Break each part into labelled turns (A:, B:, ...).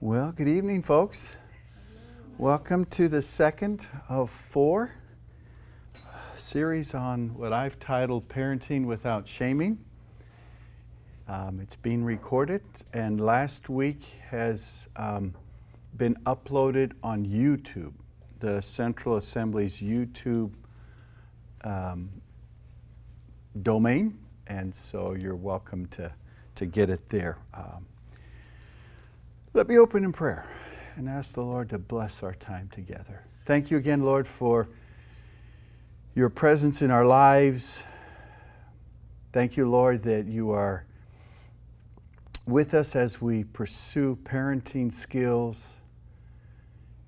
A: Well, good evening, folks. Welcome to the second of four series on what I've titled Parenting Without Shaming. It's being recorded, and last week has been uploaded on YouTube, the Central Assembly's YouTube domain, and so you're welcome to get it there. Let me open in prayer and ask the Lord to bless our time together. Thank you again, Lord, for your presence in our lives. Thank you, Lord, that you are with us as we pursue parenting skills,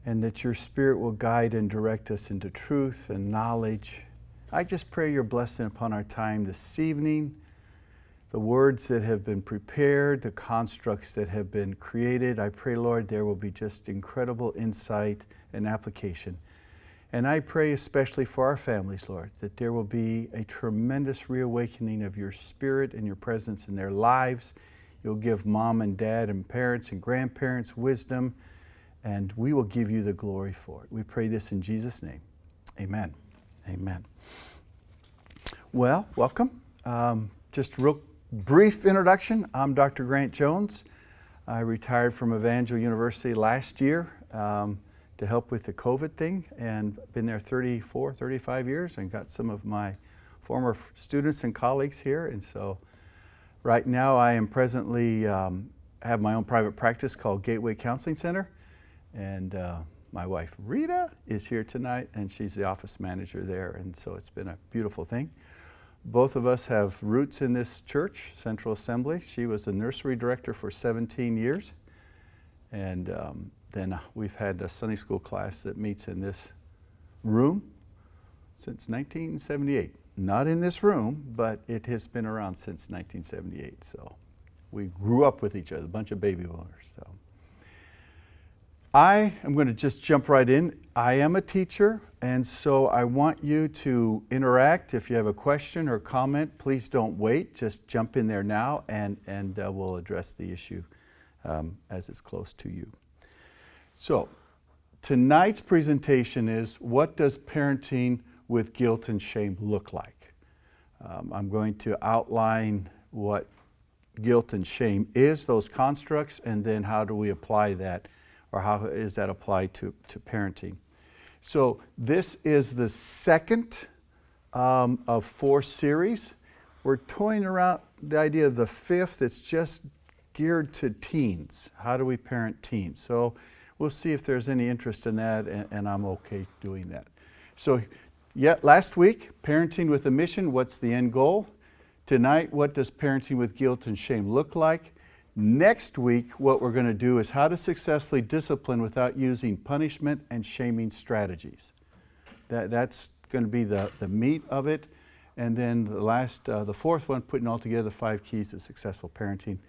A: and that your Spirit will guide and direct us into truth and knowledge. I just pray your blessing upon our time this evening, the words that have been prepared, the constructs that have been created. I pray, Lord, there will be just incredible insight and application. And I pray especially for our families, Lord, that there will be a tremendous reawakening of your Spirit and your presence in their lives. You'll give mom and dad and parents and grandparents wisdom, and we will give you the glory for it. We pray this in Jesus' name. Amen. Amen. Well, welcome. Just real brief introduction. I'm Dr. Grant Jones. I retired from Evangel University last year to help with the COVID thing, and been there 35 years, and got some of my former students and colleagues here. And so right now I am presently have my own private practice called Gateway Counseling Center, and my wife Rita is here tonight, and she's the office manager there, and so it's been a beautiful thing. Both of us have roots in this church, Central Assembly. She was the nursery director for 17 years. And then we've had a Sunday school class that meets in this room since 1978. Not in this room, but it has been around since 1978. So we grew up with each other, a bunch of baby boomers. So I am going to just jump right in. I am a teacher, and so I want you to interact. If you have a question or comment, please don't wait. Just jump in there now, and we'll address the issue as it's close to you. So tonight's presentation is, what does parenting with guilt and shame look like? I'm going to outline what guilt and shame is, those constructs, and then how do we apply that, or how is that applied to parenting. So this is the second of four series. We're toying around the idea of the fifth. It's just geared to teens. How do we parent teens? So we'll see if there's any interest in that, and I'm okay doing that. So last week, parenting with a mission, what's the end goal? Tonight, what does parenting with guilt and shame look like? Next week, what we're going to do is how to successfully discipline without using punishment and shaming strategies. That's going to be the meat of it. And then the fourth one, putting all together 5 keys to successful parenting,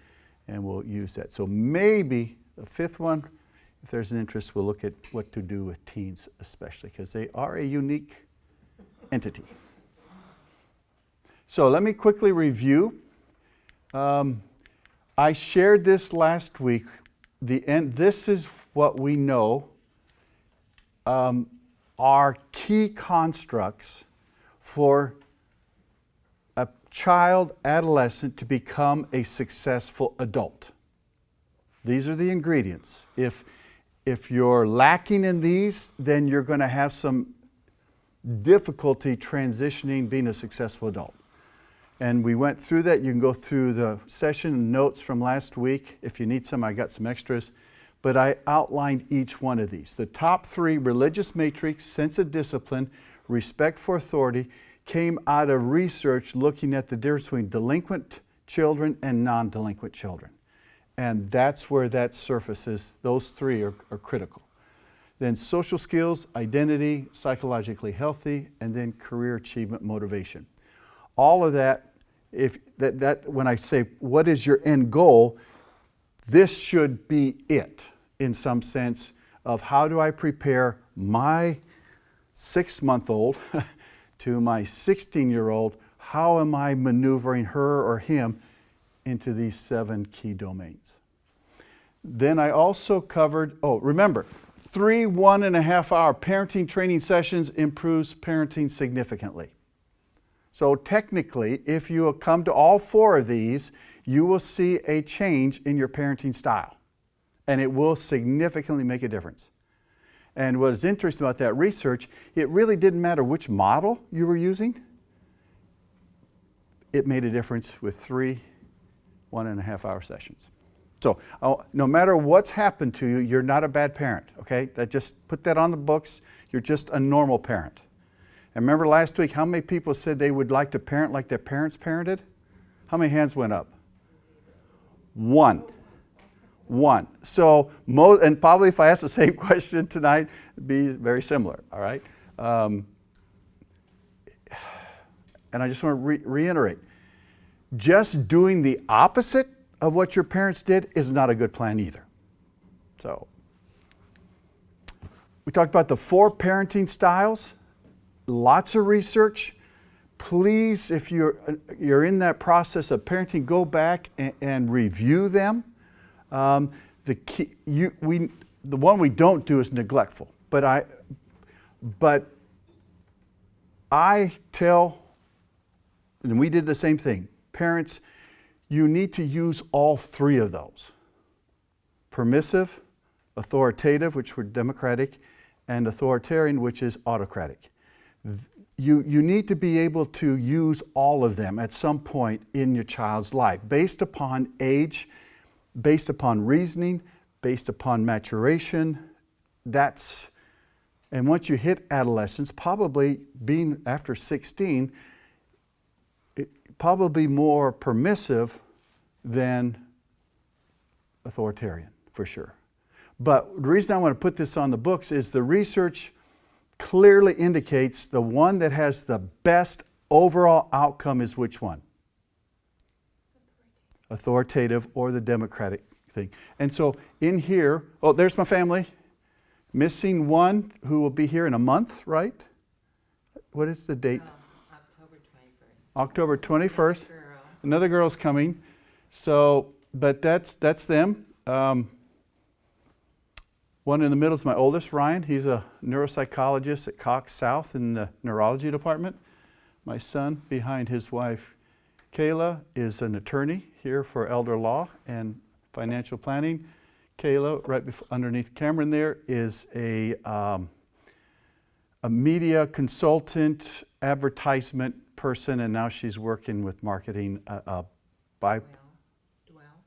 A: and we'll use that. So maybe the fifth one, if there's an interest, we'll look at what to do with teens especially, because they are a unique entity. So let me quickly review. I shared this last week. This is what we know are key constructs for a child, adolescent to become a successful adult. These are the ingredients. If you're lacking in these, then you're going to have some difficulty transitioning, being a successful adult. And we went through that. You can go through the session notes from last week. If you need some, I got some extras. But I outlined each one of these. The top 3, religious matrix, sense of discipline, respect for authority, came out of research looking at the difference between delinquent children and non-delinquent children. And that's where that surfaces. Those 3 are critical. Then social skills, identity, psychologically healthy, and then career achievement, motivation. All of that, when I say what is your end goal, this should be it in some sense of how do I prepare my 6-month-old to my 16-year-old, how am I maneuvering her or him into these 7 key domains. Then I also covered, remember, 3 1.5-hour parenting training sessions improves parenting significantly. So technically, if you come to all 4 of these, you will see a change in your parenting style. And it will significantly make a difference. And what is interesting about that research, it really didn't matter which model you were using. It made a difference with 3 1.5-hour sessions. So no matter what's happened to you, you're not a bad parent, okay? Just put that on the books. You're just a normal parent. And remember last week, how many people said they would like to parent like their parents parented? How many hands went up? 1. So, and probably if I ask the same question tonight, it'd be very similar, all right? And I just want to reiterate, just doing the opposite of what your parents did is not a good plan either. So, we talked about the 4 parenting styles, lots of research. Please, if you're in that process of parenting, go back and review them. The one we don't do is neglectful. But I tell, and we did the same thing, parents, you need to use all 3 of those. Permissive, authoritative, which were democratic, and authoritarian, which is autocratic. You need to be able to use all of them at some point in your child's life, based upon age, based upon reasoning, based upon maturation. And once you hit adolescence, probably being after 16, probably more permissive than authoritarian, for sure. But the reason I want to put this on the books is the research clearly indicates the one that has the best overall outcome is which one? Authoritative or the democratic thing. And so in here, there's my family. Missing one who will be here in a month, right? What is the date? October 21st. Another girl's coming. So, but that's them. One in the middle is my oldest, Ryan. He's a neuropsychologist at Cox South in the neurology department. My son, behind his wife, Kayla, is an attorney here for elder law and financial planning. Kayla, right underneath Cameron there, is a media consultant, advertisement person, and now she's working with marketing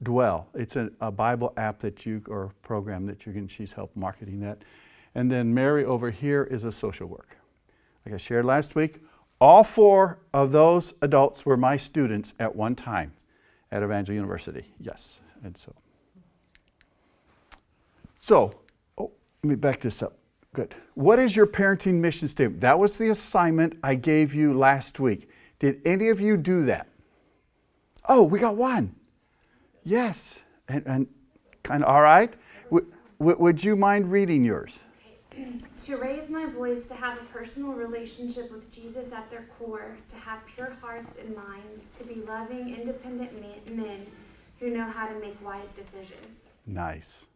A: Dwell. It's a Bible app or program that she's helped marketing that. And then Mary over here is a social worker. Like I shared last week, all 4 of those adults were my students at one time at Evangel University. Yes, and so, let me back this up. Good. What is your parenting mission statement? That was the assignment I gave you last week. Did any of you do that? Oh, we got one. Yes, and kind of, all right. Would you mind reading yours?
B: Okay. To raise my boys to have a personal relationship with Jesus at their core, to have pure hearts and minds, to be loving, independent men who know how to make wise decisions.
A: Nice.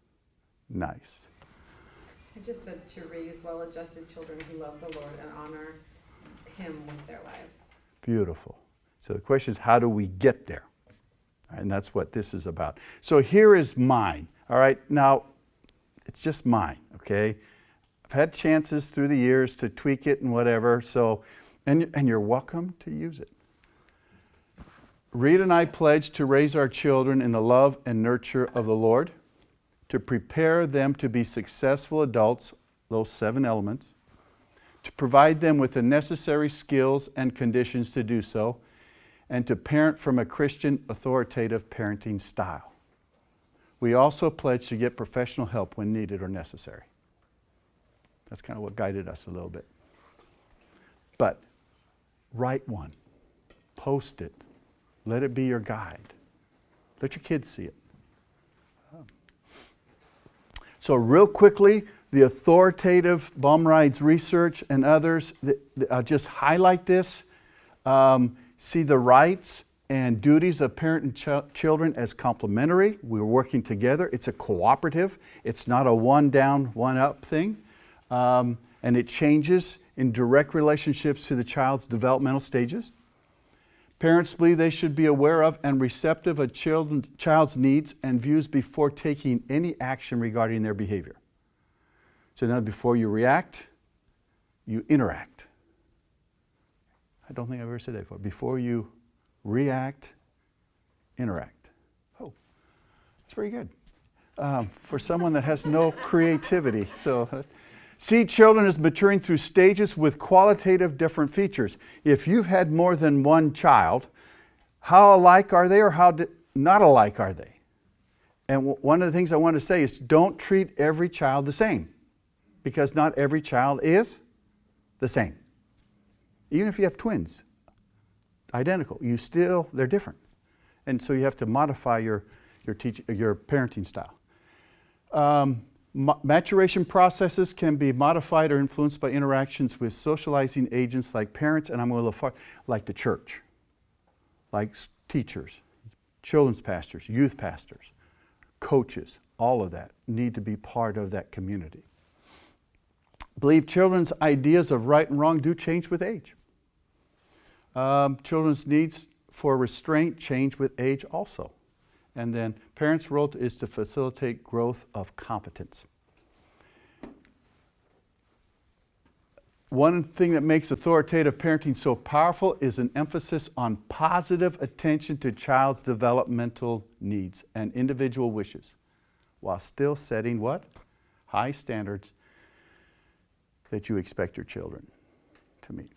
C: I just said to raise well-adjusted children who love the Lord and honor Him with their lives.
A: Beautiful. So the question is, how do we get there? And that's what this is about. So here is mine. All right, now it's just mine, okay? I've had chances through the years to tweak it and whatever, so, and you're welcome to use it. Rita and I pledge to raise our children in the love and nurture of the Lord, to prepare them to be successful adults, those 7 elements, to provide them with the necessary skills and conditions to do so, and to parent from a Christian authoritative parenting style. We also pledge to get professional help when needed or necessary. That's kind of what guided us a little bit. But write one, post it, let it be your guide. Let your kids see it. So real quickly, the authoritative Baumride's research and others, I'll just highlight this. See the rights and duties of parent and children as complementary. We're working together. It's a cooperative. It's not a one down, one up thing. And it changes in direct relationships to the child's developmental stages. Parents believe they should be aware of and receptive of child's needs and views before taking any action regarding their behavior. So now before you react, you interact. I don't think I've ever said that before. Before you react, interact. Oh, that's pretty good. For someone that has no creativity. So, see children as maturing through stages with qualitative different features. If you've had more than one child, how alike are they or how not alike are they? And one of the things I want to say is don't treat every child the same, because not every child is the same. Even if you have twins, identical, they're different. And so you have to modify your parenting style. Maturation processes can be modified or influenced by interactions with socializing agents like parents, and I'm going to look far, like the church, like teachers, children's pastors, youth pastors, coaches, all of that need to be part of that community. Believe children's ideas of right and wrong do change with age. Children's needs for restraint change with age also. And then parents' role is to facilitate growth of competence. One thing that makes authoritative parenting so powerful is an emphasis on positive attention to child's developmental needs and individual wishes, while still setting what? High standards that you expect your children to meet.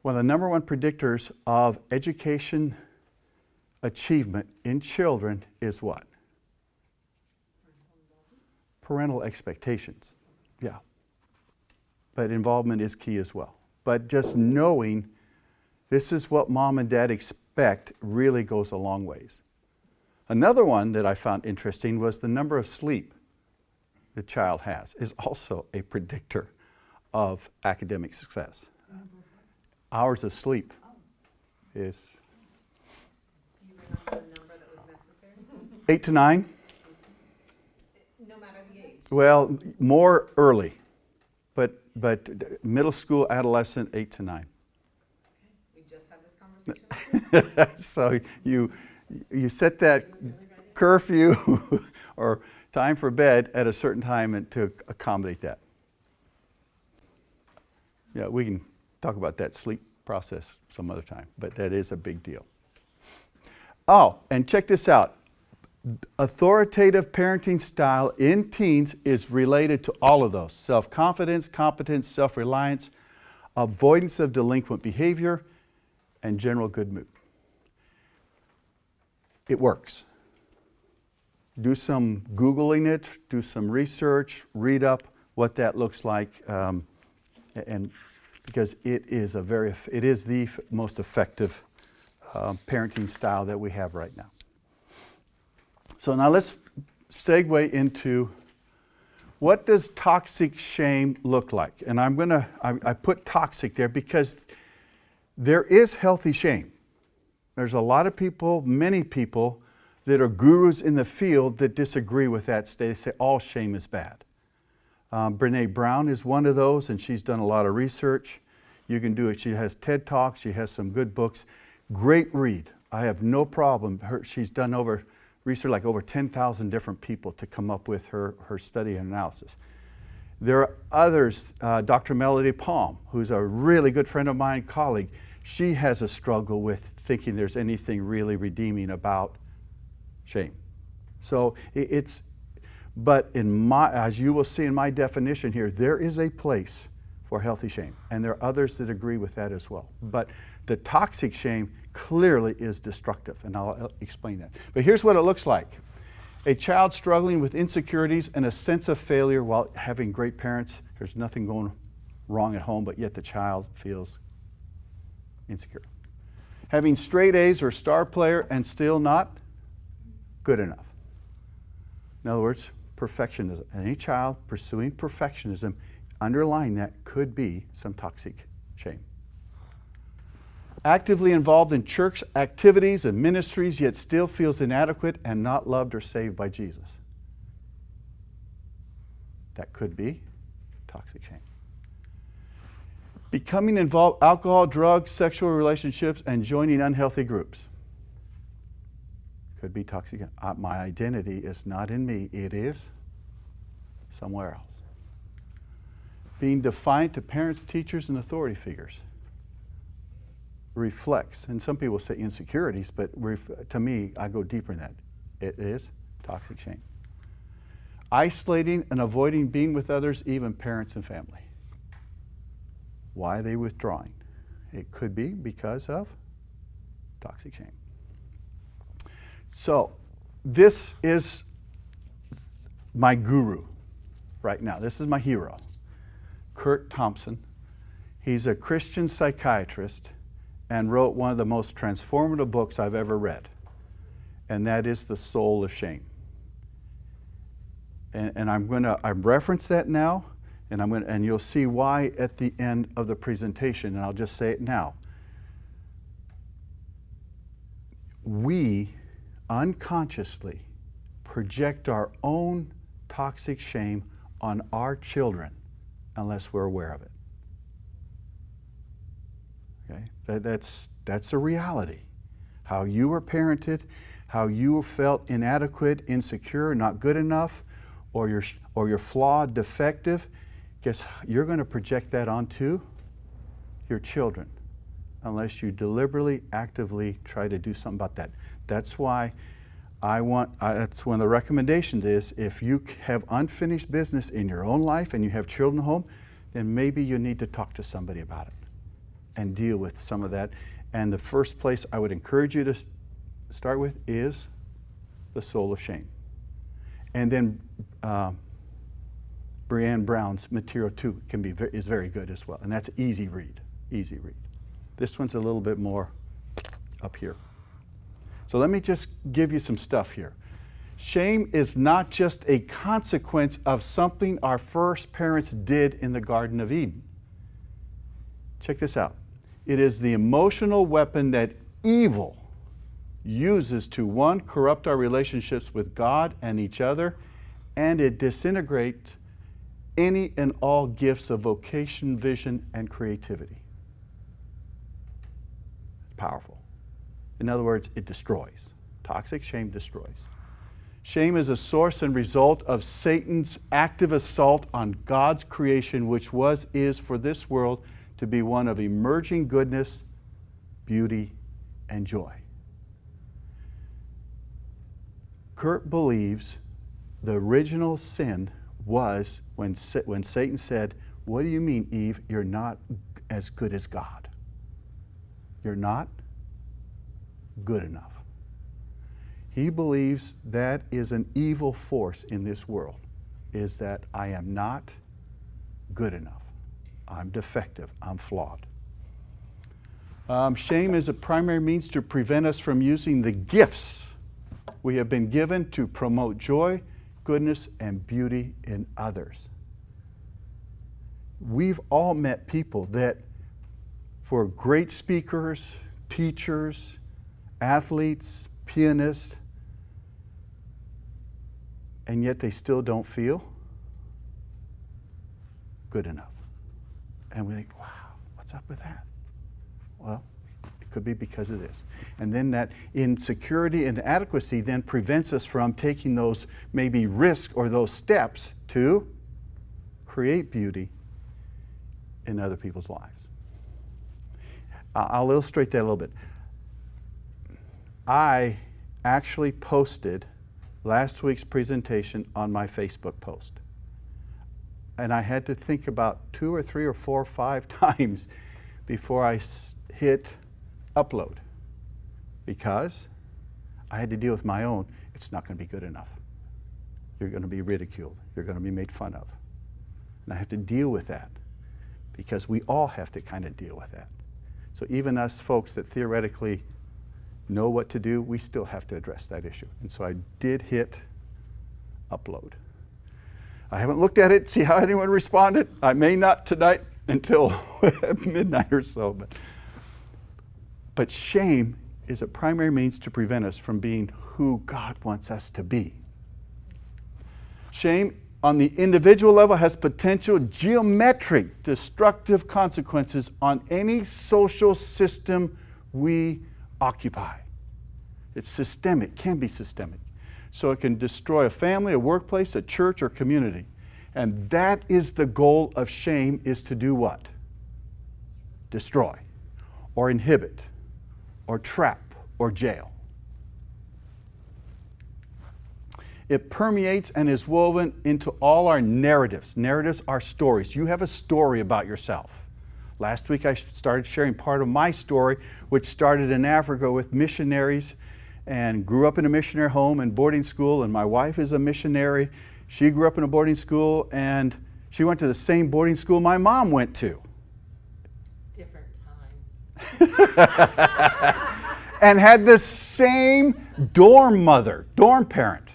A: One of the number one predictors of education achievement in children is what? Parental expectations. Yeah. But involvement is key as well. But just knowing this is what mom and dad expect really goes a long ways. Another one that I found interesting was the number of sleep the child has is also a predictor of academic success. Hours of sleep is
C: Do you remember the number that was necessary?
A: 8 to 9.
C: No matter the age.
A: Well, more early, but middle school, adolescent, 8 to 9.
C: We just had this conversation.
A: So you set that curfew or time for bed at a certain time and to accommodate that. Yeah, we can talk about that sleep process some other time, but that is a big deal. Oh, and check this out. Authoritative parenting style in teens is related to all of those. Self-confidence, competence, self-reliance, avoidance of delinquent behavior, and general good mood. It works. Do some Googling it, do some research, read up what that looks like, and because it is the most effective parenting style that we have right now. So now let's segue into what does toxic shame look like? And I put toxic there because there is healthy shame. There's a lot of people, many people, that are gurus in the field that disagree with that. They say all shame is bad. Brene Brown is one of those, and she's done a lot of research. You can do it. She has TED Talks. She has some good books. Great read. I have no problem. She's done research like over 10,000 different people to come up with her study and analysis. There are others, Dr. Melody Palm, who's a really good friend of mine, colleague. She has a struggle with thinking there's anything really redeeming about shame. So but as you will see in my definition here, there is a place for healthy shame. And there are others that agree with that as well. But the toxic shame clearly is destructive, and I'll explain that. But here's what it looks like. A child struggling with insecurities and a sense of failure while having great parents. There's nothing going wrong at home, but yet the child feels insecure. Having straight A's or star player and still not good enough. In other words, perfectionism. Any child pursuing perfectionism, underlying that could be some toxic shame. Actively involved in church activities and ministries, yet still feels inadequate and not loved or saved by Jesus. That could be toxic shame. Becoming involved alcohol, drugs, sexual relationships, and joining unhealthy groups. Could be toxic. My identity is not in me, it is somewhere else. Being defiant to parents, teachers, and authority figures. Reflects, and some people say insecurities, but to me, I go deeper than that. It is toxic shame. Isolating and avoiding being with others, even parents and family. Why are they withdrawing? It could be because of toxic shame. So, this is my guru right now. This is my hero, Kurt Thompson. He's a Christian psychiatrist and wrote one of the most transformative books I've ever read, and that is The Soul of Shame. And I reference that now, and you'll see why at the end of the presentation, and I'll just say it now. We unconsciously project our own toxic shame on our children unless we're aware of it. Okay? That's a reality. How you were parented, how you felt inadequate, insecure, not good enough, or you're flawed, defective, guess you're going to project that onto your children unless you deliberately, actively try to do something about that. That's why that's one of the recommendations is if you have unfinished business in your own life and you have children at home, then maybe you need to talk to somebody about it and deal with some of that. And the first place I would encourage you to start with is The Soul of Shame. And then Brené Brown's material too is very good as well. And that's easy read. This one's a little bit more up here. So let me just give you some stuff here. Shame is not just a consequence of something our first parents did in the Garden of Eden. Check this out. It is the emotional weapon that evil uses to, one, corrupt our relationships with God and each other, and it disintegrates any and all gifts of vocation, vision, and creativity. Powerful. In other words, it destroys. Toxic shame destroys. Shame is a source and result of Satan's active assault on God's creation, which is for this world to be one of emerging goodness, beauty, and joy. Kurt believes the original sin was when Satan said, "What do you mean, Eve? You're not as good as God. You're not good enough." He believes that is an evil force in this world, is that I am not good enough. I'm defective. I'm flawed. Shame is a primary means to prevent us from using the gifts we have been given to promote joy, goodness, and beauty in others. We've all met people that were great speakers, teachers, athletes, pianists, and yet they still don't feel good enough. And we think, wow, what's up with that? Well, it could be because of this. And then that insecurity and inadequacy then prevents us from taking those maybe risks or those steps to create beauty in other people's lives. I'll illustrate that a little bit. I actually posted last week's presentation on my Facebook post. And I had to think about 2 or 3 or 4 or 5 times before I hit upload, because I had to deal with my own, it's not going to be good enough. You're going to be ridiculed. You're going to be made fun of. And I have to deal with that, because we all have to kind of deal with that. So even us folks that theoretically know what to do, we still have to address that issue. And so I did hit upload. I haven't looked at it, see how anyone responded. I may not tonight until midnight or so. But But shame is a primary means to prevent us from being who God wants us to be. Shame on the individual level has potential geometric destructive consequences on any social system we occupy. It's systemic, can be systemic. So it can destroy a family, a workplace, a church, or community. And that is the goal of shame, is to do what? Destroy, or inhibit, or trap, or jail. It permeates and is woven into all our narratives. Narratives are stories. You have a story about yourself. Last week I started sharing part of my story, which started in Africa with missionaries, and grew up in a missionary home and boarding school, and my wife is a missionary. She grew up in a boarding school, and she went to the same boarding school my mom went to.
C: Different times.
A: And had the same dorm mother, dorm parent.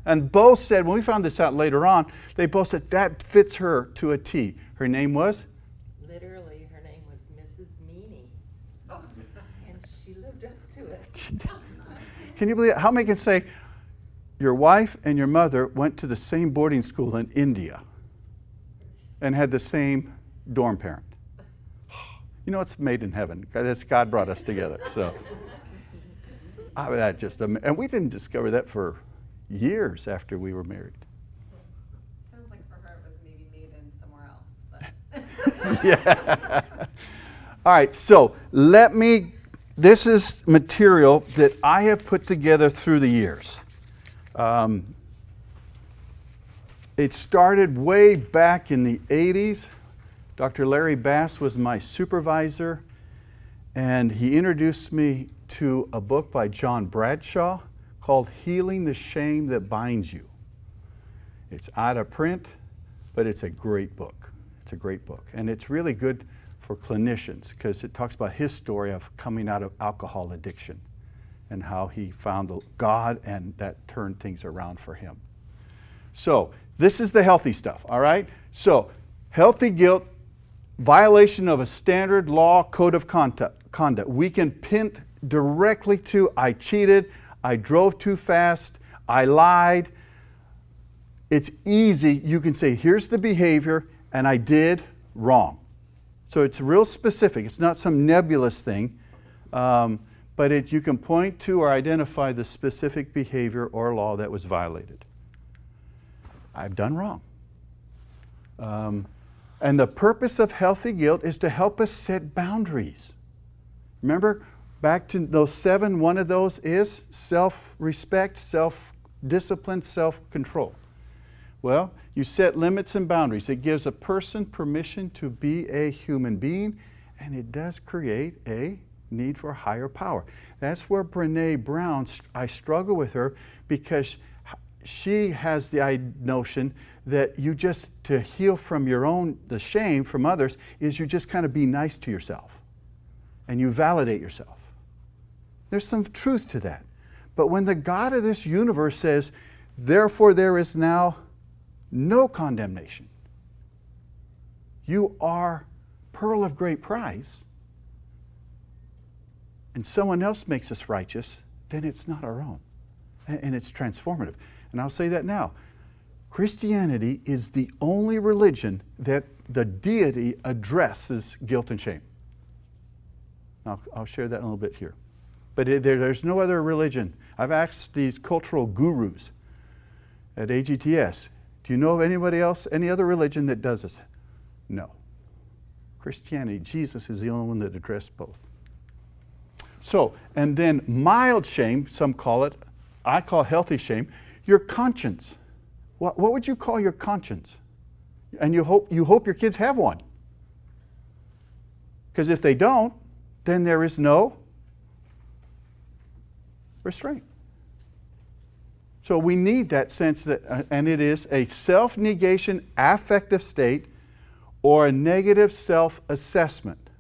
A: And both said, when we found this out later on, they both said that fits her to a T. Her name was?
D: Literally, her name was Mrs. Meany. And she lived up to it.
A: Can you believe it? How many can say, your wife and your mother went to the same boarding school in India and had the same dorm parent? You know, it's made in heaven. God brought us together. So, and we didn't discover that for years after we were married.
C: Sounds like for her it was maybe made in somewhere else. But
A: Yeah. All right, so this is material that I have put together through the years. It started way back in the 80s. Dr. Larry Bass was my supervisor, and he introduced me to a book by John Bradshaw called Healing the Shame That Binds You. It's out of print, but it's a great book. It's a great book. And it's really good for clinicians because it talks about his story of coming out of alcohol addiction and how he found God and that turned things around for him. So this is the healthy stuff, all right? So healthy guilt, violation of a standard law code of conduct. We can pin directly to I cheated, I drove too fast, I lied. It's easy. You can say, here's the behavior, and I did wrong. So it's real specific. It's not some nebulous thing, but you can point to or identify the specific behavior or law that was violated. I've done wrong. And the purpose of healthy guilt is to help us set boundaries. Remember, back to those 7, one of those is self-respect, self-discipline, self-control. Well, you set limits and boundaries. It gives a person permission to be a human being, and it does create a need for higher power. That's where Brené Brown, I struggle with her because she has the notion that you just, to heal from the shame from others, is you just kind of be nice to yourself and you validate yourself. There's some truth to that. But when the God of this universe says, therefore there is now no condemnation, you are pearl of great price, and someone else makes us righteous, then it's not our own. And it's transformative. And I'll say that now. Christianity is the only religion that the deity addresses guilt and shame. I'll share that in a little bit here. But there's no other religion. I've asked these cultural gurus at AGTS, do you know of anybody else, any other religion that does this? No. Christianity, Jesus is the only one that addressed both. So, and then mild shame, some call it, I call healthy shame, your conscience. What would you call your conscience? And you hope your kids have one. Because if they don't, then there is no restraint. So we need that sense that, and it is a self-negation affective state or a negative self-assessment.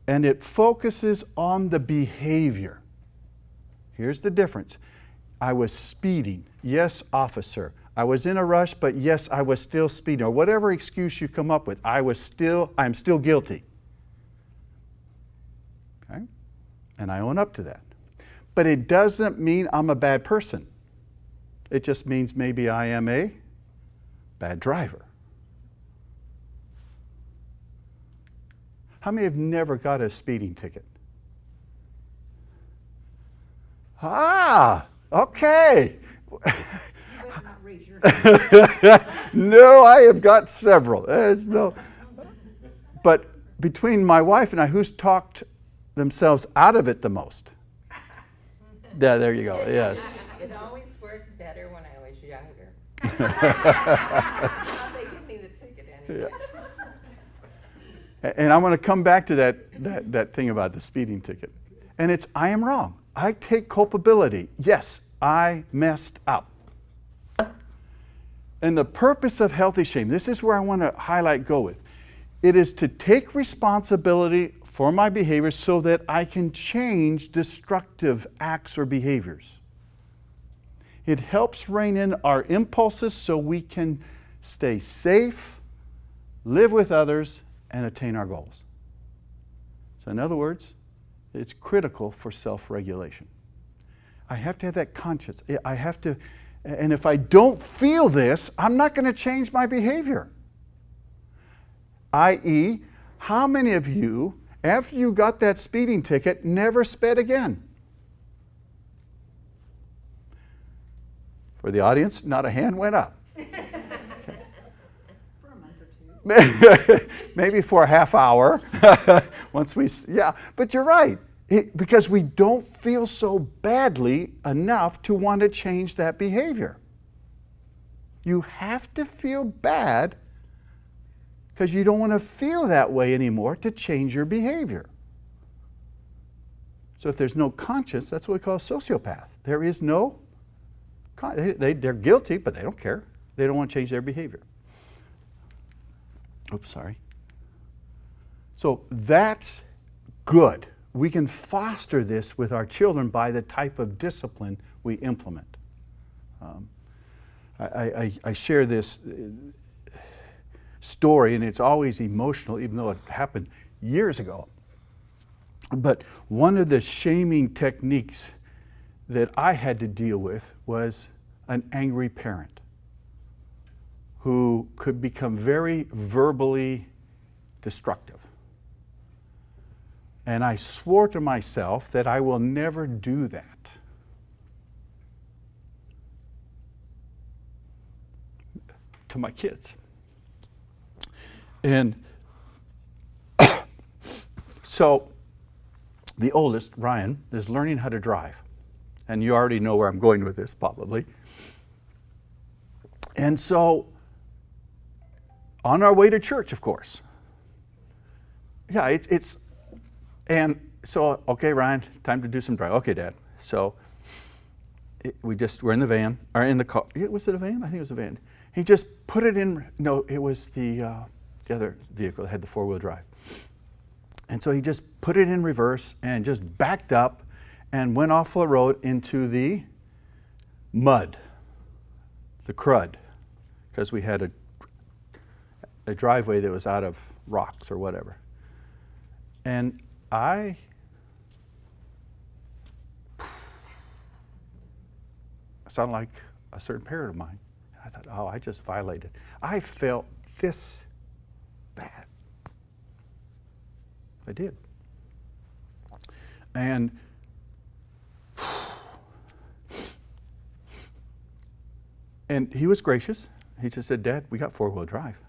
A: And it focuses on the behavior. Here's the difference. I was speeding. Yes, officer. I was in a rush, but yes, I was still speeding. Or whatever excuse you come up with, I'm still guilty. Okay? And I own up to that. But it doesn't mean I'm a bad person. It just means maybe I am a bad driver. How many have never got a speeding ticket? Ah, okay. No, I have got several. No. But between my wife and I, who's talked themselves out of it the most? Yeah, there you go. Yes.
D: It always worked better when I was younger. They give me the ticket anyway.
A: Yeah. And I want to come back to that thing about the speeding ticket. And it's, I am wrong. I take culpability. Yes, I messed up. And the purpose of healthy shame, this is where I want to go with. It is to take responsibility for my behavior so that I can change destructive acts or behaviors. It helps rein in our impulses so we can stay safe, live with others, and attain our goals. So in other words, it's critical for self-regulation. I have to have that conscience. I have to, and if I don't feel this, I'm not going to change my behavior. i.e., how many of you, after you got that speeding ticket, never sped again? For the audience, not a hand went up.
C: For a month or two.
A: Maybe for a half hour. Yeah, but you're right. Because we don't feel so badly enough to want to change that behavior. You have to feel bad because you don't want to feel that way anymore to change your behavior. So if there's no conscience, that's what we call a sociopath. There is no, they're guilty, but they don't care. They don't want to change their behavior. Oops, sorry. So that's good. We can foster this with our children by the type of discipline we implement. I share this story, and it's always emotional, even though it happened years ago. But one of the shaming techniques that I had to deal with was an angry parent who could become very verbally destructive. And I swore to myself that I will never do that. To my kids. And so the oldest, Ryan, is learning how to drive. And you already know where I'm going with this, probably. And so, on our way to church, of course. Yeah, and so, okay, Ryan, time to do some driving. Okay, Dad. So, we're in the van, or in the car. Was it a van? I think it was a van. He just put it in, no, it was the other vehicle that had the four-wheel drive. And so he just put it in reverse and just backed up and went off the road into the mud, the crud, because we had a driveway that was out of rocks or whatever. And I sounded like a certain parent of mine. I thought, oh, I just violated. I felt this bad. I did. And he was gracious. He just said, Dad, we got four-wheel drive.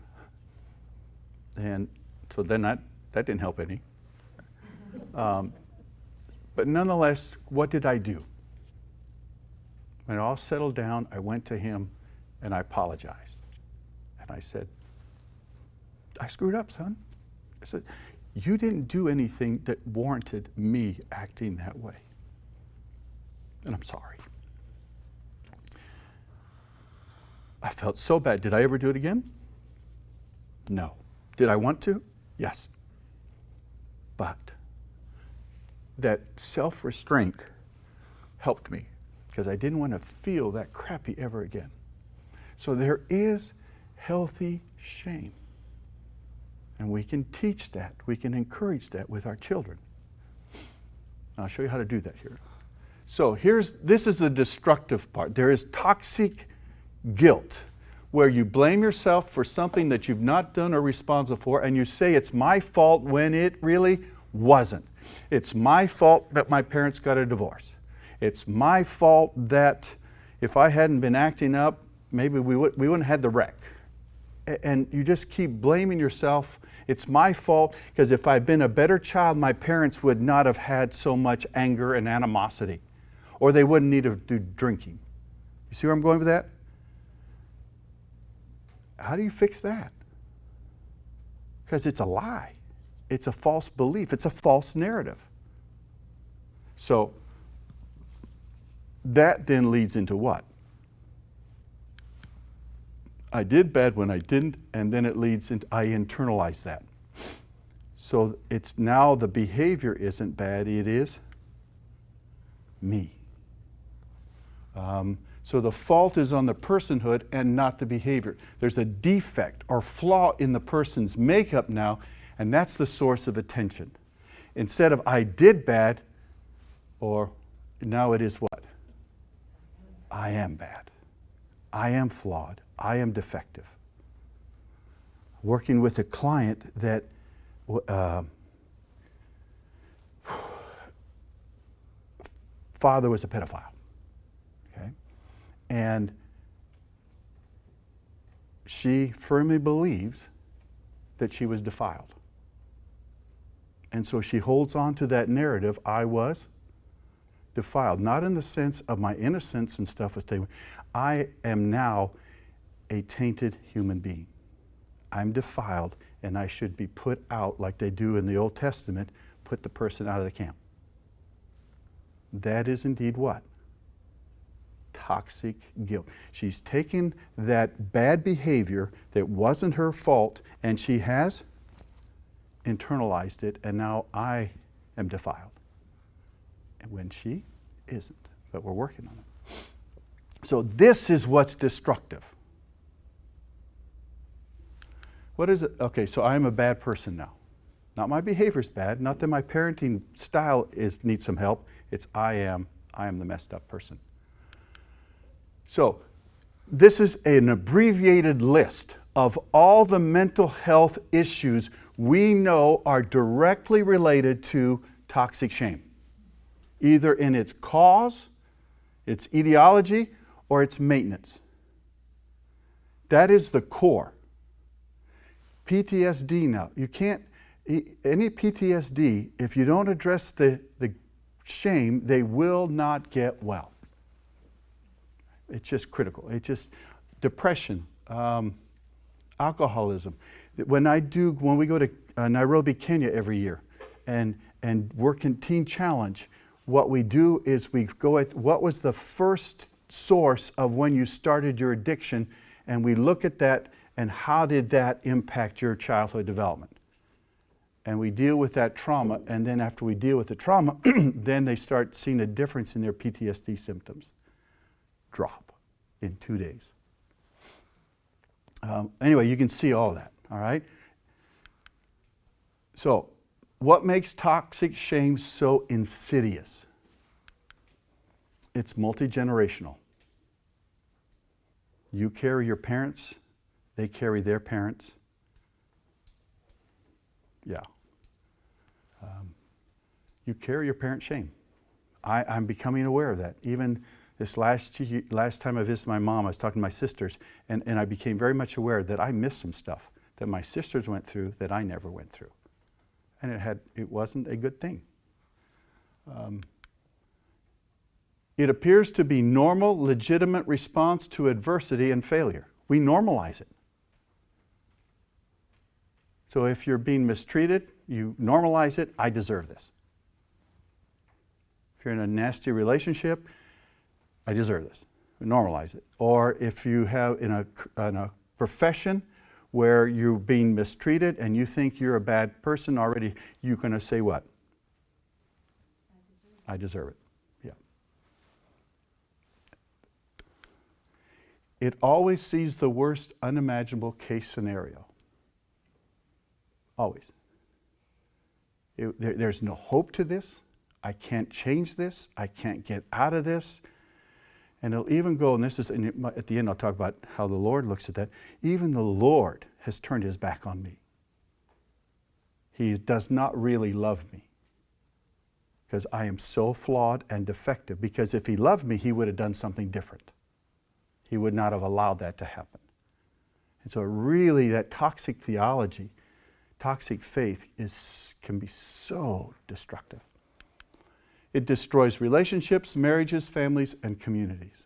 A: And so then that didn't help any. But nonetheless, what did I do? When it all settled down, I went to him and I apologized. And I said, I screwed up, son. I said, you didn't do anything that warranted me acting that way. And I'm sorry. I felt so bad. Did I ever do it again? No. Did I want to? Yes. But that self-restraint helped me because I didn't want to feel that crappy ever again. So there is healthy shame. And we can teach that. We can encourage that with our children. I'll show you how to do that here. So this is the destructive part. There is toxic guilt, where you blame yourself for something that you've not done or responsible for, and you say it's my fault when it really wasn't. It's my fault that my parents got a divorce. It's my fault that if I hadn't been acting up, maybe we wouldn't have had the wreck. And you just keep blaming yourself. It's my fault because if I'd been a better child, my parents would not have had so much anger and animosity, or they wouldn't need to do drinking. You see where I'm going with that? How do you fix that? Because it's a lie. It's a false belief. It's a false narrative. So that then leads into what? I did bad when I didn't, and then it leads into I internalize that. So it's now the behavior isn't bad, it is me. So the fault is on the personhood and not the behavior. There's a defect or flaw in the person's makeup now, and that's the source of attention. Instead of I did bad, or now it is what? I am bad. I am flawed. I am defective. Working with a client that father was a pedophile. Okay? And she firmly believes that she was defiled. And so she holds on to that narrative, I was defiled. Not in the sense of my innocence and stuff was taken. I am now a tainted human being. I'm defiled, and I should be put out like they do in the Old Testament, put the person out of the camp. That is indeed what? Toxic guilt. She's taken that bad behavior that wasn't her fault, and she has internalized it, and now I am defiled. And when she isn't, but we're working on it. So this is what's destructive. What is it? Okay, so I'm a bad person now. Not my behavior's bad, not that my parenting style needs some help. It's I am the messed up person. So this is an abbreviated list of all the mental health issues we know are directly related to toxic shame, either in its cause, its etiology, or its maintenance. That is the core. PTSD now, you can't, any PTSD, if you don't address the shame, they will not get well. It's just critical. It's just depression, alcoholism. When we go to Nairobi, Kenya every year and work in Teen Challenge, what we do is we go at what was the first source of when you started your addiction, and we look at that and how did that impact your childhood development. And we deal with that trauma, and then after we deal with the trauma, then they start seeing a difference in their PTSD symptoms. Drop in 2 days. Anyway, you can see all that, all right? So, what makes toxic shame so insidious? It's multi-generational. You carry your parents, they carry their parents. Yeah. You carry your parents' shame. I'm becoming aware of that. Even this last time I visited my mom, I was talking to my sisters, and I became very much aware that I missed some stuff that my sisters went through that I never went through. And it wasn't a good thing. It appears to be normal, legitimate response to adversity and failure. We normalize it. So if you're being mistreated, you normalize it, I deserve this. If you're in a nasty relationship, I deserve this. We normalize it. Or if you have in a profession where you're being mistreated and you think you're a bad person already, you're going to say what? I deserve it. Yeah. It always sees the worst unimaginable case scenario. Always. There's no hope to this. I can't change this. I can't get out of this. And it'll even go, and this is, at the end I'll talk about how the Lord looks at that. Even the Lord has turned his back on me. He does not really love me because I am so flawed and defective. Because if he loved me, he would have done something different. He would not have allowed that to happen. And so really that toxic theology, toxic faith can be so destructive. It destroys relationships, marriages, families, and communities.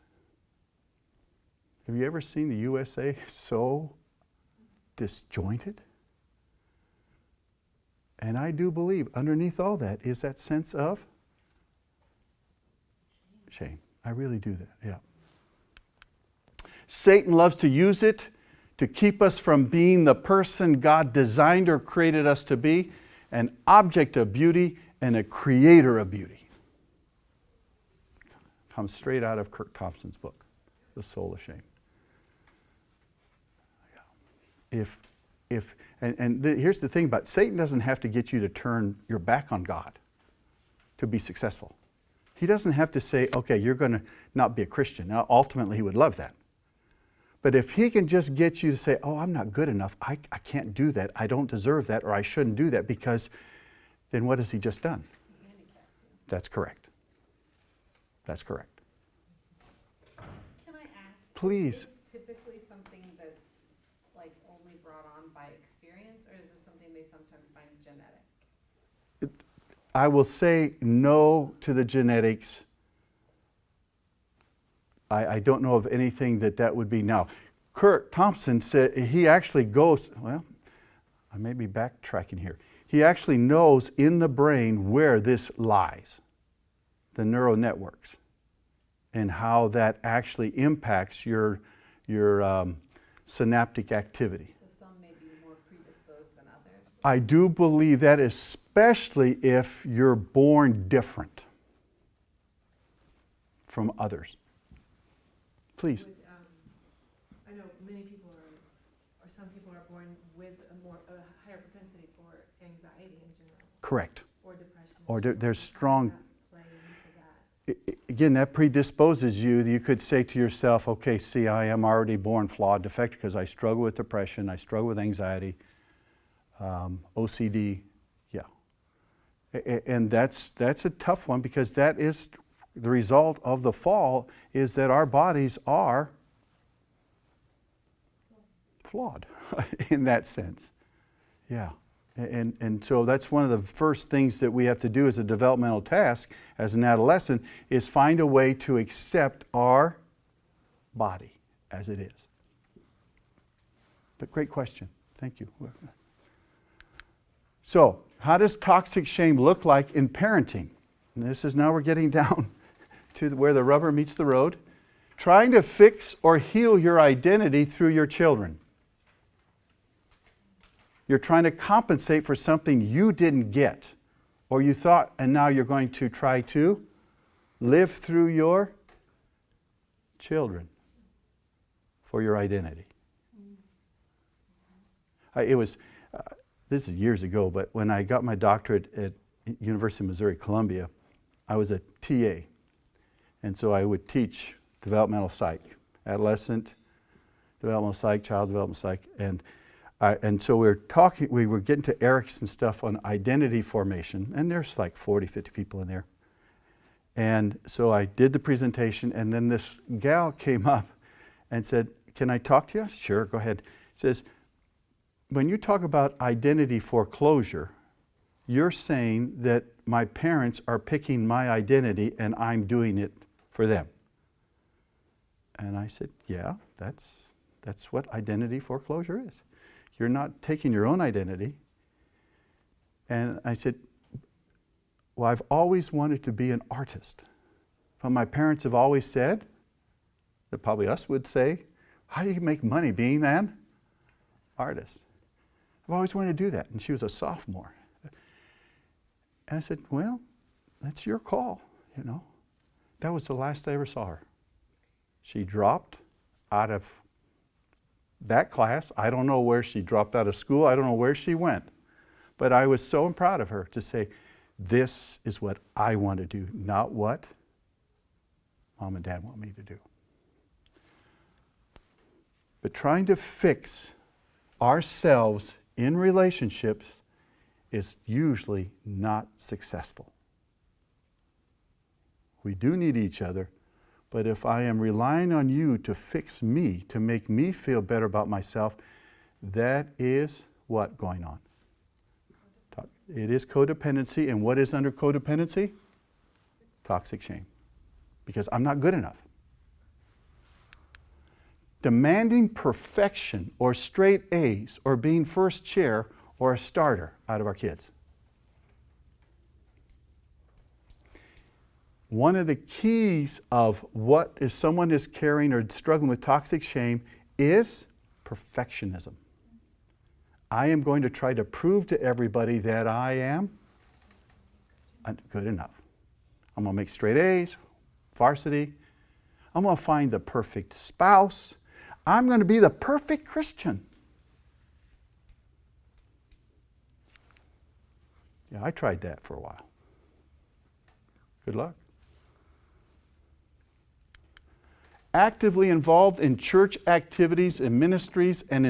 A: Have you ever seen the USA so disjointed? And I do believe underneath all that is that sense of shame. I really do that, yeah. Satan loves to use it to keep us from being the person God designed or created us to be, an object of beauty and a creator of beauty. Comes straight out of Kirk Thompson's book, The Soul of Shame. Yeah. Here's the thing about it. Satan doesn't have to get you to turn your back on God to be successful. He doesn't have to say, okay, you're going to not be a Christian. Now, ultimately, he would love that. But if he can just get you to say, oh, I'm not good enough, I can't do that, I don't deserve that, or I shouldn't do that, because then what has he just done? That's correct. That's correct.
C: Can I ask?
A: Please.
C: Is this typically something that's like only brought on by experience, or is this something they sometimes find genetic?
A: I will say no to the genetics. I don't know of anything that would be. Now, Kurt Thompson said he actually goes, well, I may be backtracking here. He actually knows in the brain where this lies, the neural networks, and how that actually impacts your synaptic activity.
C: So some may be more predisposed than others?
A: I do believe that, especially if you're born different from others. Please.
E: I know many people or some people are born with a higher propensity for anxiety in general.
A: Correct.
E: Or depression.
A: Or there's strong.
E: Play into that.
A: Again, that predisposes you. You could say to yourself, okay, see, I am already born flawed, defective, because I struggle with depression, I struggle with anxiety, OCD, yeah. And that's a tough one, because that is the result of the fall, is that our bodies are flawed in that sense. Yeah. And so that's one of the first things that we have to do as a developmental task as an adolescent, is find a way to accept our body as it is. But great question. Thank you. So, how does toxic shame look like in parenting? And this is, now we're getting down to where the rubber meets the road. Trying to fix or heal your identity through your children. You're trying to compensate for something you didn't get, or you thought, and now you're going to try to live through your children for your identity. This is years ago, but when I got my doctorate at University of Missouri, Columbia, I was a TA. And so I would teach developmental psych, adolescent developmental psych, child developmental psych, and so we were getting to Erickson stuff on identity formation, and there's like 40, 50 people in there. And so I did the presentation, and then this gal came up and said, can I talk to you? Sure, go ahead. Says, when you talk about identity foreclosure, you're saying that my parents are picking my identity and I'm doing it for them. And I said, yeah, that's what identity foreclosure is. You're not taking your own identity. And I said, well, I've always wanted to be an artist. But my parents have always said, that probably us would say, how do you make money being an artist? I've always wanted to do that. And she was a sophomore. And I said, well, that's your call, you know. That was the last I ever saw her. She dropped out of that class. I don't know where she dropped out of school. I don't know where she went. But I was so proud of her to say, This is what I want to do, not what Mom and Dad want me to do. But trying to fix ourselves in relationships is usually not successful. We do need each other, but if I am relying on you to fix me, to make me feel better about myself, that is what going on? It is codependency, and what is under codependency? Toxic shame. Because I'm not good enough. Demanding perfection or straight A's or being first chair or a starter out of our kids. One of the keys of what if someone is carrying or struggling with toxic shame is perfectionism. I am going to try to prove to everybody that I am good enough. I'm going to make straight A's, varsity. I'm going to find the perfect spouse. I'm going to be the perfect Christian. Yeah, I tried that for a while. Good luck. Actively involved in church activities and ministries and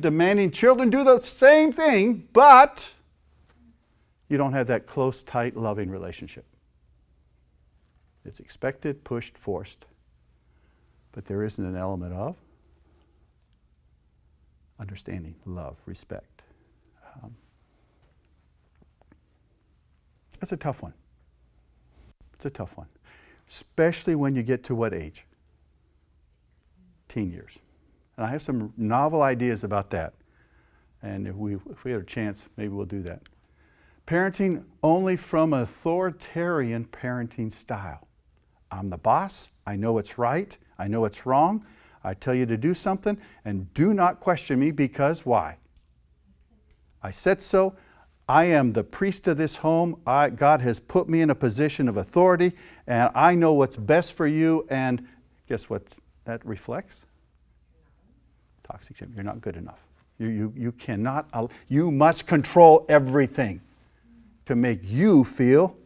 A: demanding children do the same thing, but you don't have that close, tight, loving relationship. It's expected, pushed, forced, but there isn't an element of understanding, love, respect. That's a tough one. It's a tough one, especially when you get to what age? Teen years. And I have some novel ideas about that. And if we have a chance, maybe we'll do that. Parenting only from an authoritarian parenting style. I'm the boss. I know it's right. I know it's wrong. I tell you to do something, and do not question me because why? I said so. I am the priest of this home. God has put me in a position of authority, and I know what's best for you. And guess what that reflects? Toxic shame. You're not good enough. You cannot. You must control everything to make you feel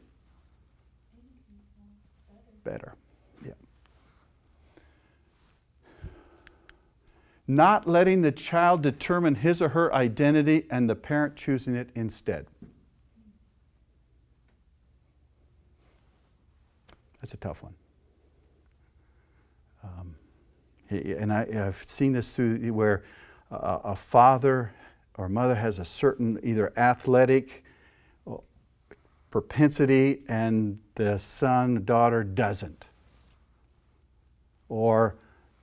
A: better. Yeah. Not letting the child determine his or her identity and the parent choosing it instead. That's a tough one. And I've seen this through where a father or mother has a certain either athletic propensity and the son, daughter doesn't. Or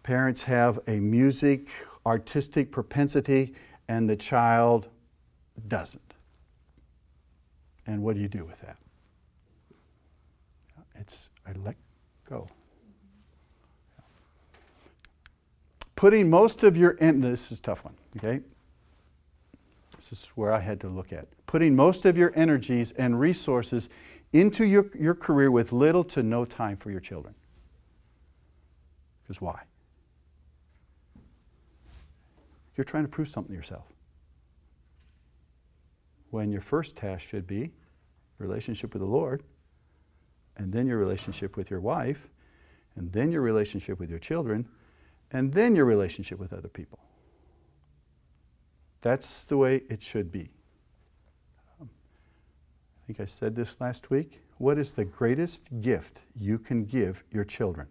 A: parents have a music, artistic propensity and the child doesn't. And what do you do with that? I let go. Putting most of your, this is a tough one, okay? This is where I had to look at. Putting most of your energies and resources into your career with little to no time for your children. Because why? You're trying to prove something to yourself. When your first task should be relationship with the Lord, and then your relationship with your wife, and then your relationship with your children, and then your relationship with other people. That's the way it should be. I think I said this last week. What is the greatest gift you can give your children?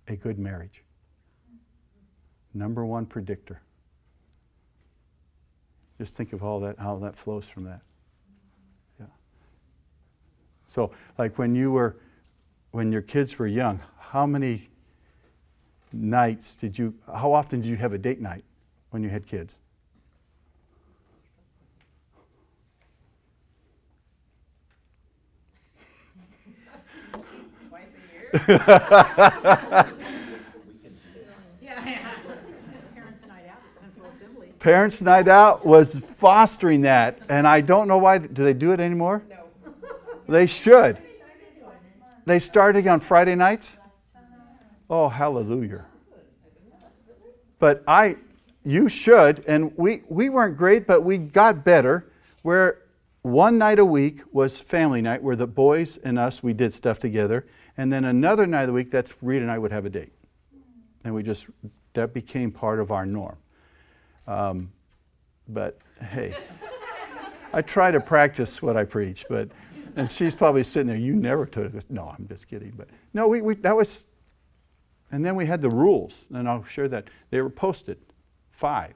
A: A good marriage. Number one predictor. Just think of all that, how that flows from that. Yeah. So, like when your kids were young, how many nights how often did you have a date night when you had kids?
C: Twice a year?
E: Parents' night out at Central Assembly.
A: Parents' night out was fostering that, and I don't know why. Do they do it anymore?
C: No.
A: They should. They started on Friday nights? Oh, hallelujah. But You should. And we weren't great, but we got better, where one night a week was family night, where the boys and us, we did stuff together. And then another night of the week, that's Reed and I would have a date. And that became part of our norm. But hey, I try to practice what I preach, and she's probably sitting there, you never took it. No, I'm just kidding. But no, that was, and then we had the rules, and I'll share that. They were posted, 5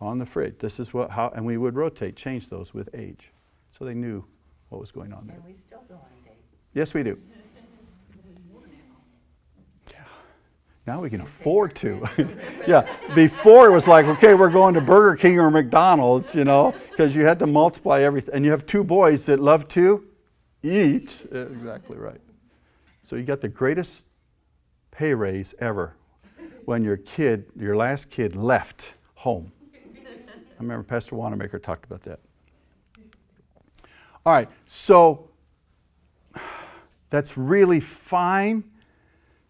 A: on the fridge. This is and we would rotate, change those with age. So they knew what was going on there.
D: And we still go on dates.
A: Yes, we do. Now we can afford to. Yeah, before it was like, okay, we're going to Burger King or McDonald's, because you had to multiply everything. And you have 2 boys that love to eat. Exactly right. So you got the greatest pay raise ever when your last kid left home. I remember Pastor Wanamaker talked about that. All right, so that's really fine.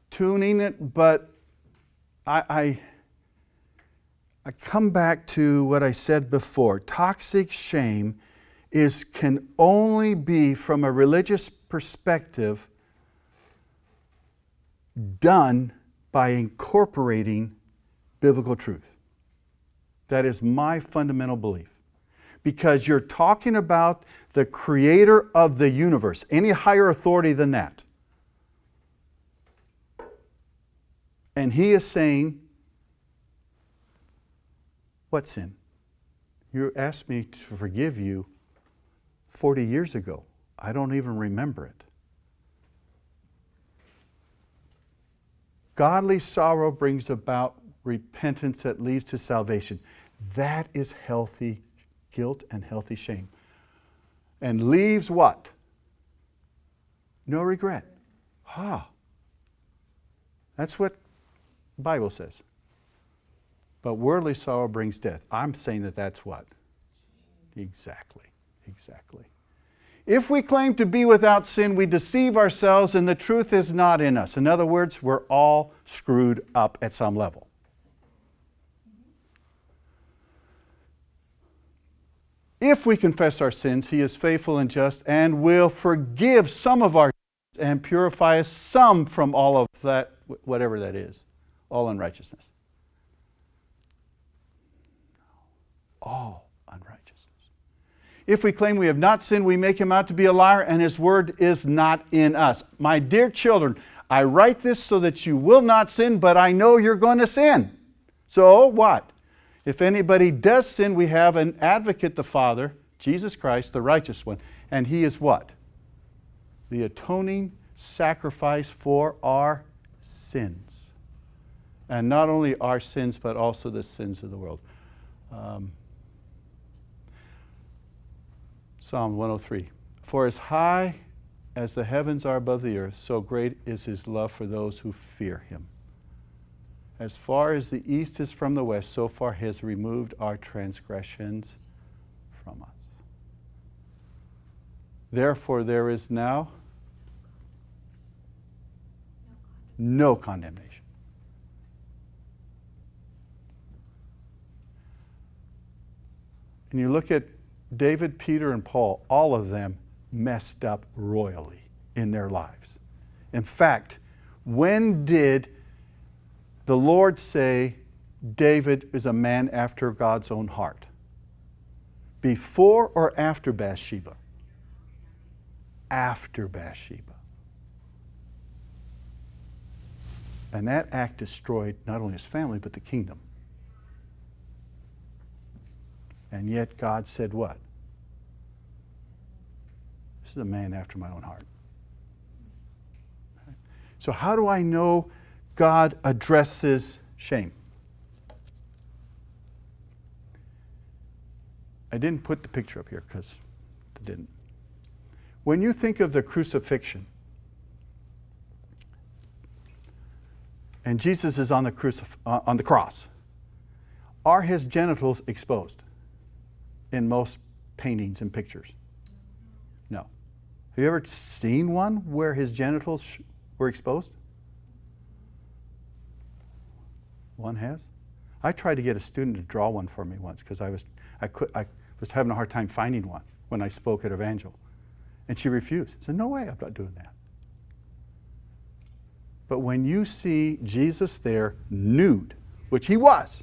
A: Tuning it, but I come back to what I said before. Toxic shame can only be, from a religious perspective, done by incorporating biblical truth. That is my fundamental belief. Because you're talking about the creator of the universe, any higher authority than that. And he is saying, what sin? You asked me to forgive you 40 years ago. I don't even remember it. Godly sorrow brings about repentance that leads to salvation. That is healthy guilt and healthy shame. And leaves what? No regret. That's what the Bible says. But worldly sorrow brings death. I'm saying that's what? Exactly. If we claim to be without sin, we deceive ourselves and the truth is not in us. In other words, we're all screwed up at some level. If we confess our sins, He is faithful and just and will forgive some of our sins and purify us some from all of that, whatever that is, all unrighteousness. All unrighteousness. If we claim we have not sinned, we make Him out to be a liar, and His word is not in us. My dear children, I write this so that you will not sin, but I know you're going to sin. So what? If anybody does sin, we have an advocate, the Father, Jesus Christ, the righteous one. And He is what? The atoning sacrifice for our sins. And not only our sins, but also the sins of the world. Psalm 103. For as high as the heavens are above the earth, so great is His love for those who fear Him. As far as the east is from the west, so far He has removed our transgressions from us. Therefore, there is now no condemnation. And you look at David, Peter, and Paul, all of them messed up royally in their lives. In fact, when did the Lord say David is a man after God's own heart? Before or after Bathsheba? After Bathsheba. And that act destroyed not only his family, but the kingdom. And yet God said what? This is a man after my own heart. Okay. So how do I know God addresses shame? I didn't put the picture up here because I didn't. When you think of the crucifixion, and Jesus is on the cross, are His genitals exposed in most paintings and pictures? No. Have you ever seen one where His genitals were exposed? One has? I tried to get a student to draw one for me once because I was having a hard time finding one when I spoke at Evangel. And she refused. I said, no way, I'm not doing that. But when you see Jesus there nude, which he was,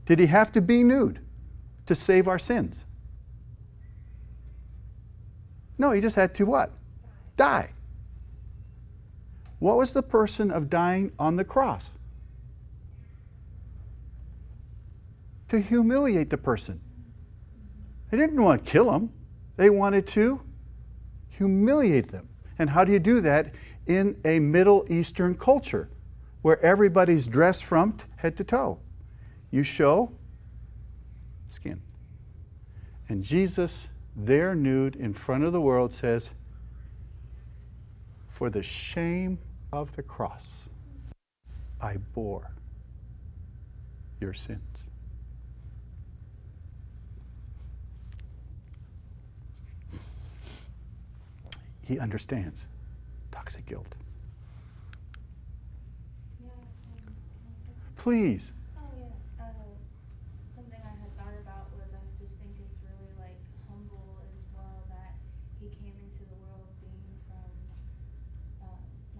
A: did he have to be nude to save our sins? No, he just had to what? Die. What was the person of dying on the cross? To humiliate the person. They didn't want to kill him. They wanted to humiliate them. And how do you do that in a Middle Eastern culture where everybody's dressed from head to toe? You show skin. And Jesus, there nude in front of the world, says, for the shame of the cross, I bore your sins. He understands toxic guilt.
F: Yeah,
A: Please.
F: oh yeah. Something I had thought about was I just think it's really like humble as well that he came into the world being from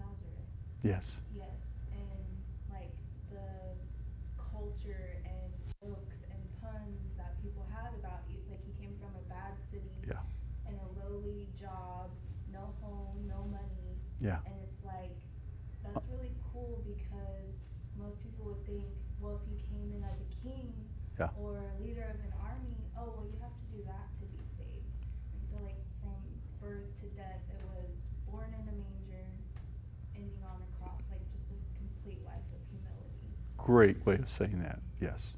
F: Nazareth.
A: Yes.
F: Yes, and like the culture and jokes and puns that people had about you, like he came from a bad city
A: Yeah.
F: and a lowly job, no home, no money.
A: Yeah.
F: And it's like, that's really cool because most people would think, well, if you came in as a king
A: Yeah.
F: or a leader of an army, oh, well, you have to do that to be saved. And so, like, from birth to death, it was born in a manger, ending on a cross, like just a complete life of humility.
A: Great way of saying that. Yes.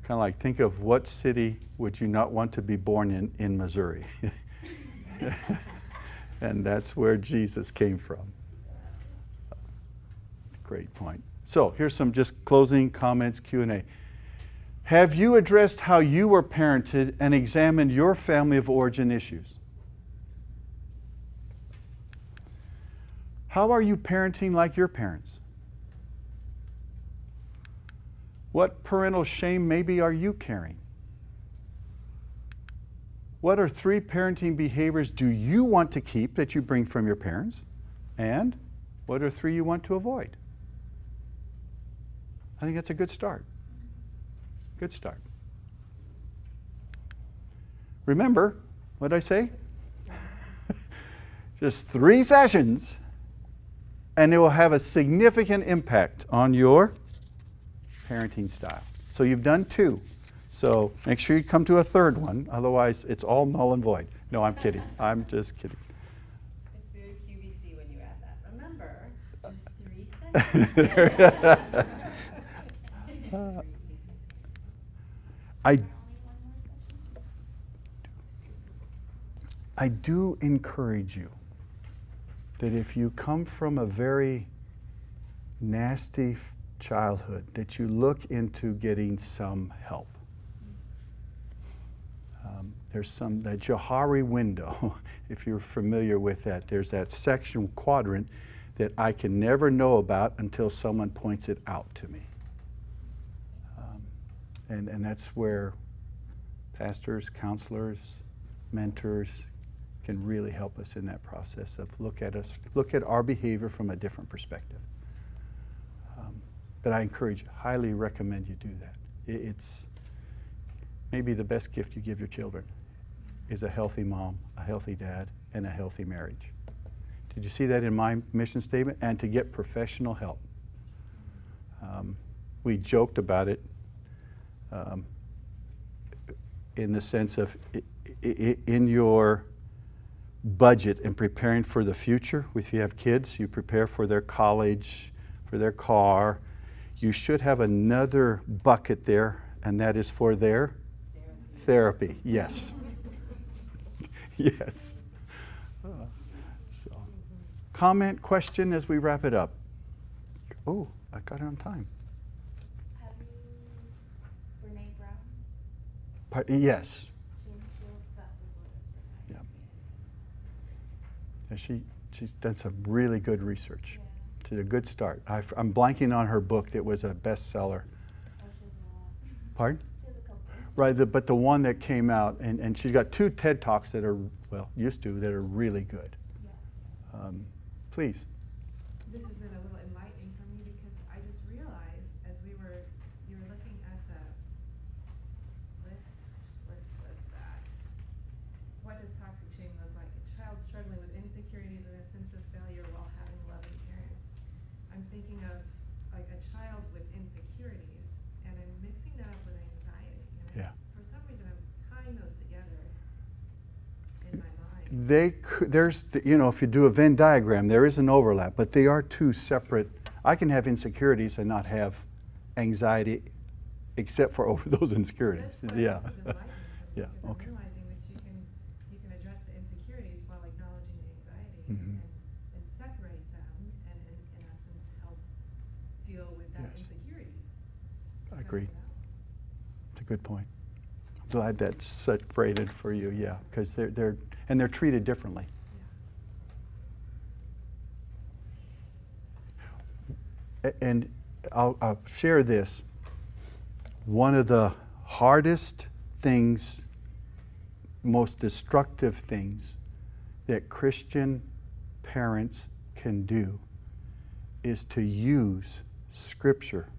A: Kind of like, think of what city would you not want to be born in Missouri? And that's where Jesus came from. Great point. So here's some just closing comments, Q&A. Have you addressed how you were parented and examined your family of origin issues? How are you parenting like your parents? What parental shame maybe are you carrying? What are 3 parenting behaviors do you want to keep that you bring from your parents? And what are 3 you want to avoid? I think that's a good start. Good start. Remember, what did I say? Just 3 sessions, and it will have a significant impact on your parenting style. So you've done 2. So make sure you come to a 3rd one, otherwise it's all null and void. No, I'm kidding. I'm just kidding.
C: It's very QVC when you add that. Remember, just 3 seconds.
A: I do encourage you that if you come from a very nasty childhood, that you look into getting some help. There's that Johari window, if you're familiar with that. There's that section quadrant that I can never know about until someone points it out to me. And that's where pastors, counselors, mentors can really help us in that process of look at our behavior from a different perspective. But I encourage, highly recommend you do that. It's maybe the best gift you give your children is a healthy mom, a healthy dad, and a healthy marriage. Did you see that in my mission statement? And to get professional help. We joked about it in the sense of in your budget and preparing for the future. If you have kids, you prepare for their college, for their car. You should have another bucket there, and that is for their therapy. Yes. Yes. So, comment, question as we wrap it up. Oh, I got it on time.
F: Have you, Brene Brown,
A: Yes.
F: James Shields, that was what it
A: Yeah, she's done some really good research.
F: Yeah.
A: It's a good start. I'm blanking on her book that was a bestseller. Pardon?
F: She has a couple.
A: Right, but the one that came out, and she's got 2 TED Talks that are, well, used to, that are really good.
F: Yeah.
A: Please.
E: This has been a little enlightening for me because I just realized as you were looking at the list that, what does toxic shame look like? A child struggling with insecurities and a sense of failure while having loving parents. I'm thinking of like a child with insecurities and I'm mixing that up with anxiety. And
A: Yeah.
E: for some reason I'm tying those together in my mind.
A: If you do a Venn diagram, there is an overlap, but they are 2 separate. I can have insecurities and not have anxiety, except for over those insecurities.
E: That's why
A: Yeah.
E: this is enlightening for me,
A: Yeah,
E: because
A: okay.
E: I'm realizing that you can address the insecurities while acknowledging the anxiety
A: Mhm.
E: and separate them and in essence help deal with that
A: Yes.
E: insecurity.
A: I agree.
E: Cut it out.
A: It's a good point. I'm glad that's separated for you, yeah, because they're treated differently. And I'll share this. One of the hardest things, most destructive things that Christian parents can do is to use Scripture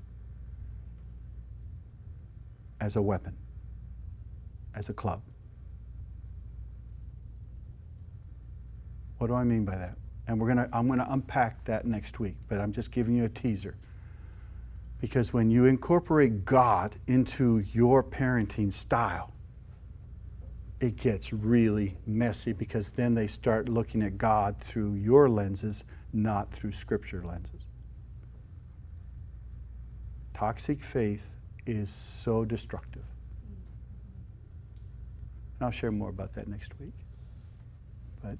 A: as a weapon, as a club. What do I mean by that? And I'm gonna unpack that next week, but I'm just giving you a teaser. Because when you incorporate God into your parenting style, it gets really messy because then they start looking at God through your lenses, not through Scripture lenses. Toxic faith is so destructive. And I'll share more about that next week. But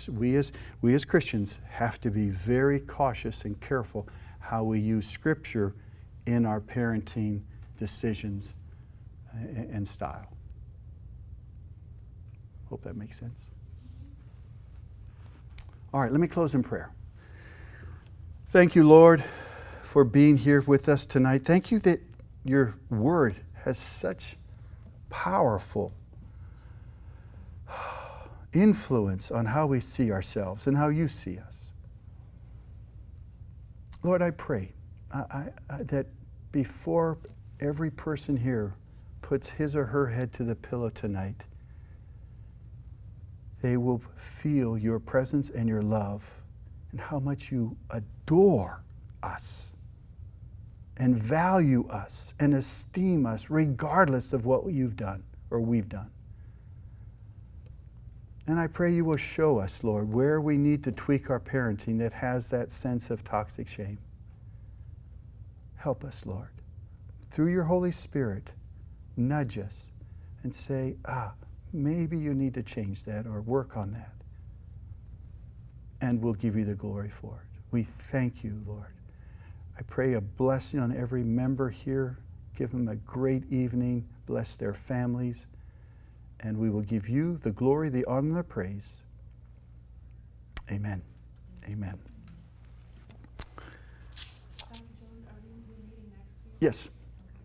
A: we as Christians have to be very cautious and careful how we use Scripture in our parenting decisions and style. Hope that makes sense. All right, let me close in prayer. Thank you, Lord, for being here with us tonight. Thank you that your word has such powerful influence on how we see ourselves and how you see us. Lord, I pray that before every person here puts his or her head to the pillow tonight, they will feel your presence and your love and how much you adore us and value us and esteem us regardless of what you've done or we've done. And I pray you will show us, Lord, where we need to tweak our parenting that has that sense of toxic shame. Help us, Lord. Through your Holy Spirit, nudge us and say, maybe you need to change that or work on that. And we'll give you the glory for it. We thank you, Lord. I pray a blessing on every member here. Give them a great evening. Bless their families. And we will give you the glory, the honor, and the praise. Amen. Amen.
E: Dr. Jones, are we meeting next week?
A: Yes.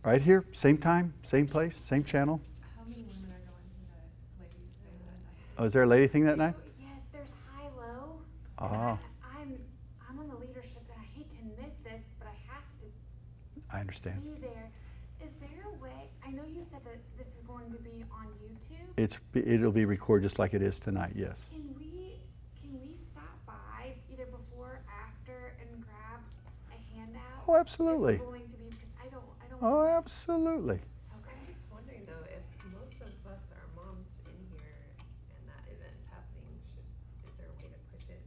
A: Right here, same time, same place, same channel.
E: How many women are going to the ladies' thing that night?
A: Oh, is there a lady thing that night?
B: Yes, there's high-low.
A: Ah.
B: I'm on the leadership, and I hate to miss this, but I have to
A: I understand.
B: be there. Is there a way? I know you said that this is going to be on YouTube.
A: It'll be recorded just like it is tonight, yes.
B: Can we stop by either before or after and grab a handout?
A: Oh, absolutely.
B: If we're going to be, because I don't.
A: Oh,
B: wanna miss.
A: absolutely.
B: Okay.
D: I'm just wondering though, if most of us are moms in here and that event's happening, is there a way to push it?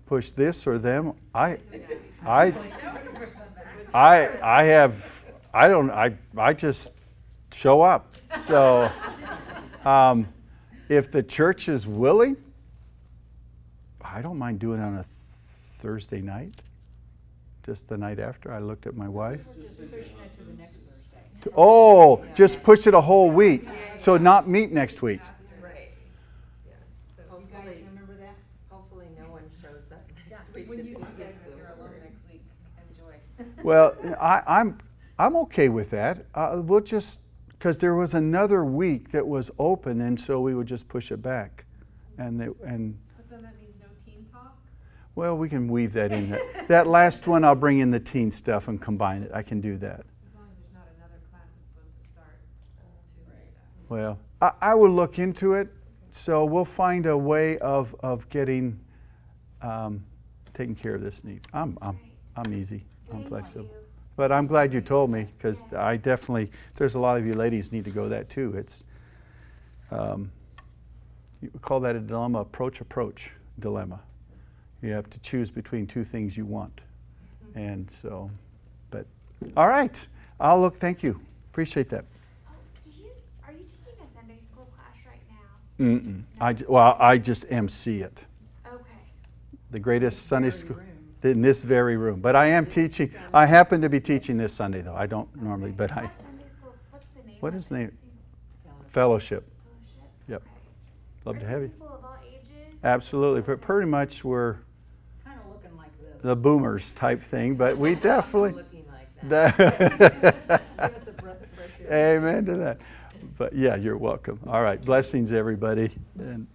A: Push this or them. I just show up. So if the church is willing, I don't mind doing it on a Thursday night. Just the night after. I looked at my wife. Oh, just push it a whole week. So not meet next week.
D: Right. Yeah. So hopefully, remember that? Hopefully no one shows up next week.
C: When you
D: to
C: see
D: get
C: that
D: the
C: you're alone
D: word.
C: next week, enjoy.
A: Well, I'm okay with that. We'll just, because there was another week that was open, and so we would just push it back. And
C: But then that means no teen talk?
A: well, we can weave that in there. That last one, I'll bring in the teen stuff and combine it. I can do that.
E: As long as there's not another class that's supposed to start 2 weeks after.
A: Well, I will look into it. So we'll find a way of getting taking care of this need. I'm easy. I'm
B: Thank
A: flexible.
B: you.
A: But I'm glad you told me, because I definitely, there's a lot of you ladies need to go that too. It's, you call that a dilemma, approach dilemma. You have to choose between two things you want. And so, but, all right. I'll look, thank you. Appreciate that.
B: Oh, are you teaching a Sunday school class right now?
A: Well, I just MC it.
B: Okay.
A: The greatest Sunday school in this very room. But I am teaching. I happen to be teaching this Sunday, though. I don't normally, but I.
B: What Sunday school, what's the name
A: What
B: of
A: is
B: it?
A: the name? Fellowship.
B: Fellowship?
A: Yep.
B: Okay.
A: Love
B: Are
A: to have you.
B: people of all ages?
A: Absolutely. But pretty much we're
C: Kind of looking like this.
A: the boomers type thing, but we definitely.
C: Looking like that. Give us a breath of fresh air.
A: Amen to that. But yeah, you're welcome. All right. Blessings, everybody. And